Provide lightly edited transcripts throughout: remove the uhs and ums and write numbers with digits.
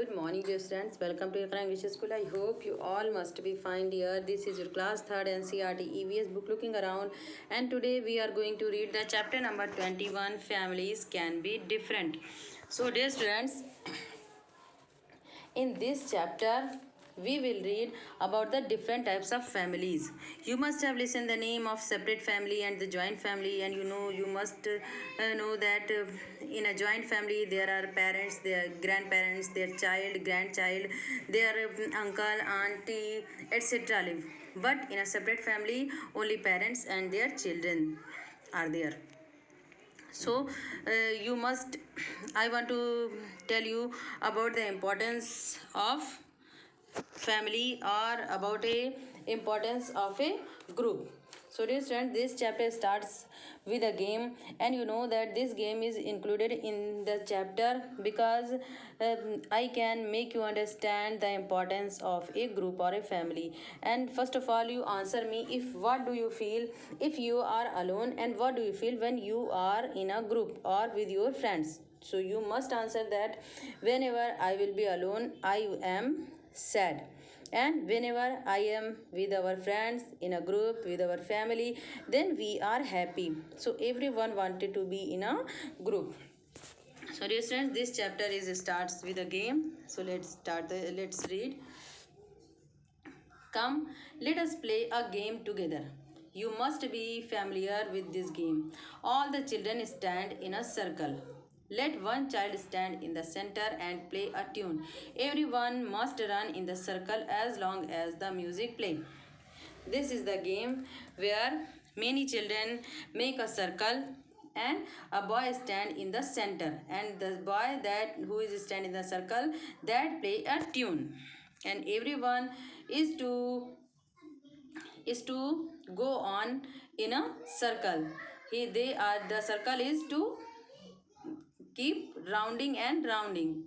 Good morning, dear students. Welcome to Iqra English School. I hope you all must be fine, dear. This is your class 3rd NCERT EVS book looking around, and today we are going to read the chapter number 21. Families can be different. So, dear students, in this chapter we will read about the different types of families. You must have listened the name of separate family and the joint family, and you must know that in a joint family there are parents, their grandparents, their child, grandchild, their uncle, auntie, etc. live. But in a separate family only parents and their children are there. So you must I want to tell you about the importance of family or about a importance of a group. So dear students, this chapter starts with a game, and you know that this game is included in the chapter because I can make you understand the importance of a group or a family. And first of all, you answer me, if what do you feel if you are alone, and what do you feel when you are in a group or with your friends. So you must answer that whenever I will be alone, I am sad, and whenever I am with our friends in a group with our family, then we are happy. So everyone wanted to be in a group. So dear students, this chapter is starts with a game. So let's read. Come, let us play a game together. You must be familiar with this game. All the children stand in a circle. Let one child stand in the center and play a tune. Everyone must run in the circle as long as the music plays. This is the game where many children make a circle and a boy stand in the center, and the boy that who is stand in the circle that play a tune, and everyone is to go on in a circle. They are the circle is to keep rounding and rounding.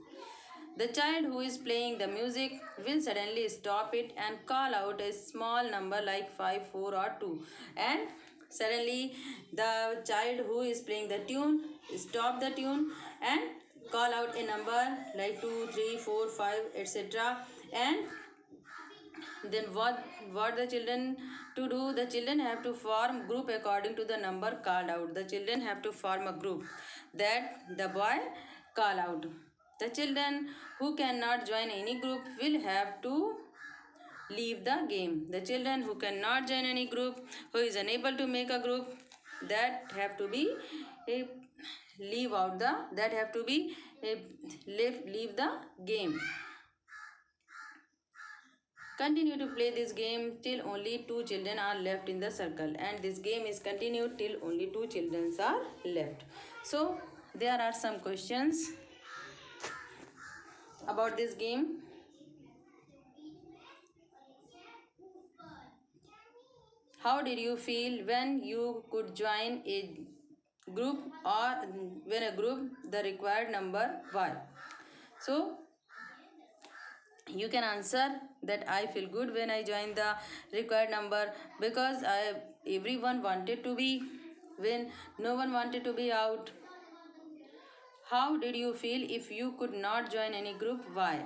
The child who is playing the music will suddenly stop it and call out a small number like 5, 4 or 2. And suddenly the child who is playing the tune stop the tune and call out a number like 2, 3, 4, 5, etc. And then what the children to do? The children have to form group according to the number called out. The children have to form a group that the boy call out. The children who cannot join any group will have to leave the game. The children who cannot join any group, who is unable to make a group, that have to be a leave out the that have to be a leave the game. Continue to play this game till only 2 children are left in the circle, and this game is continued till only 2 children are left. So there are some questions about this game. How did you feel when you could join a group, or when a group the required number why? So you can answer that I feel good when I joined the required number because everyone wanted to be, when no one wanted to be out. How did you feel if you could not join any group? Why?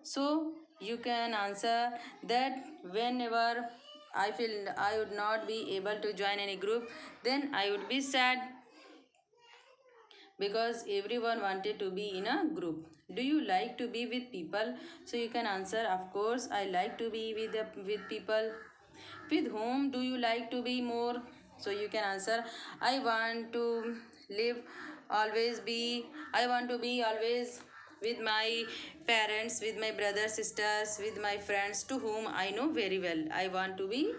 So you can answer that whenever I feel I would not be able to join any group, then I would be sad because everyone wanted to be in a group. Do you like to be with people? So you can answer, of course I like to be with people. With whom do you like to be more? So you can answer, I want to live always be I want to be always with my parents, with my brothers, sisters, with my friends to whom I know very well. I want to be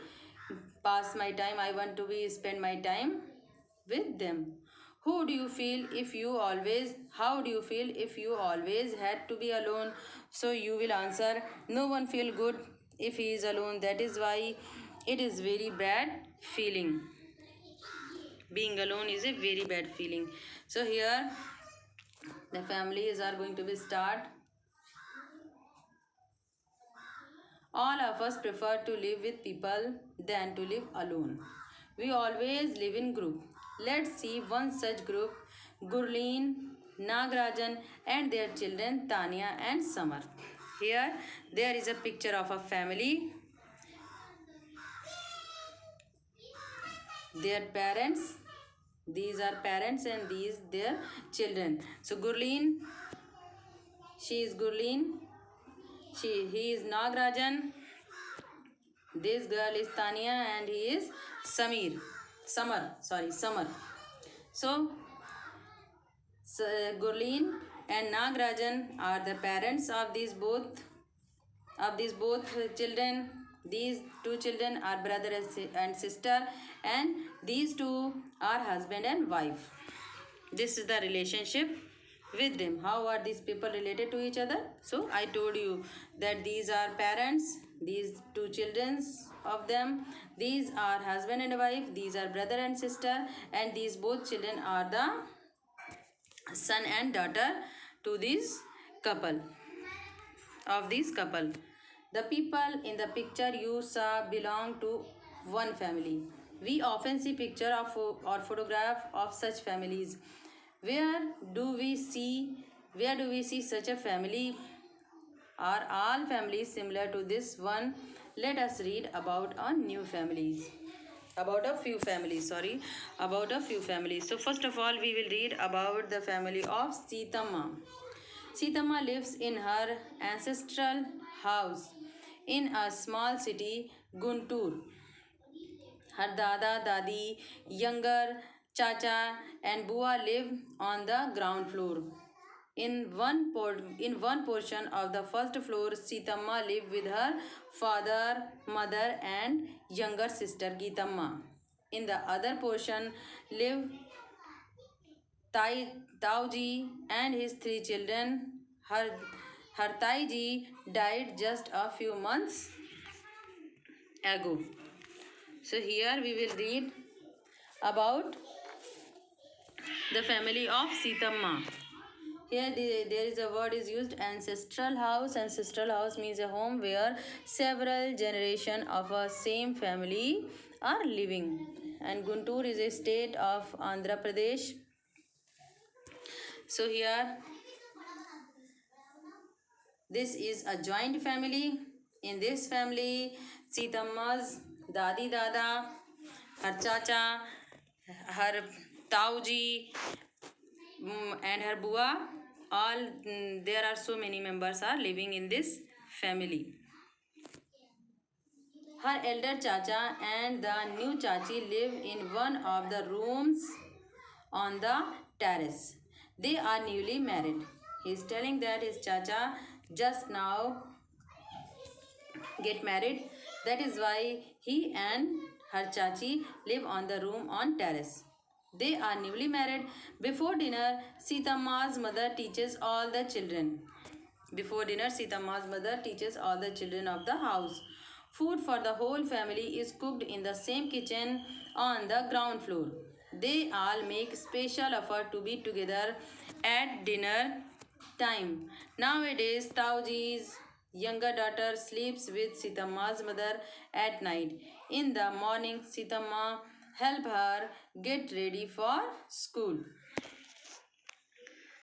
pass my time, I want to be spend my time with them. Who do you feel if you always How do you feel if you always had to be alone? So you will answer, no one feel good if he is alone. That is why it is very bad feeling. Being alone is a very bad feeling. So here the families are going to be start. All of us prefer to live with people than to live alone. We always live in group. Let's see one such group. Gurleen Nagrajan, and their children Tanya and Samar. Here there is a picture of a family, their parents. These are parents and these their children. So Gurleen, she is Gurleen. He is Nagrajan. This girl is Tanya and he is Samir. Samar. So Gurleen and Nagrajan are the parents of these both children. These two children are brother and sister, and these two are husband and wife. This is the relationship with them. How are these people related to each other? So I told you that these are parents, these two children of them, these are husband and wife, these are brother and sister, and these both children are the son and daughter to this couple of this couple. The people in the picture you saw belong to one family. We often see picture of or photograph of such families. Where do we see where do we see such a family? Are all families similar to this one? Let us read about a new families. About a few families. So first of all, we will read about the family of Sitama. Sitama lives in her ancestral house in a small city, Guntur. Her dada, dadi, younger chacha, and bua live on the ground floor. In one portion of the first floor, Sitama lived with her father, mother, and younger sister Gitamma. In the other portion lived Tauji and his three children. Her Taiji died just a few months ago. So here we will read about the family of Sitamma. Here there is a word is used, ancestral house. Ancestral house means a home where several generations of a same family are living. And Guntur is a state of Andhra Pradesh. So here this is a joint family. In this family, Sitamma's dadi dada, her chacha, her tauji, and her bua, all there are so many members are living in this family. Her elder chacha and the new chachi live in one of the rooms on the terrace. They are newly married. He is telling that his chacha just now get married. That is why he and her chachi live on the room on terrace. They are newly married. Before dinner, Sitamma's mother teaches all the children. Before dinner, Sitamma's mother teaches all the children of the house. Food for the whole family is cooked in the same kitchen on the ground floor. They all make special effort to be together at dinner time. Nowadays, Tauji's younger daughter sleeps with Sitamma's mother at night. In the morning, Sitamma help her get ready for school.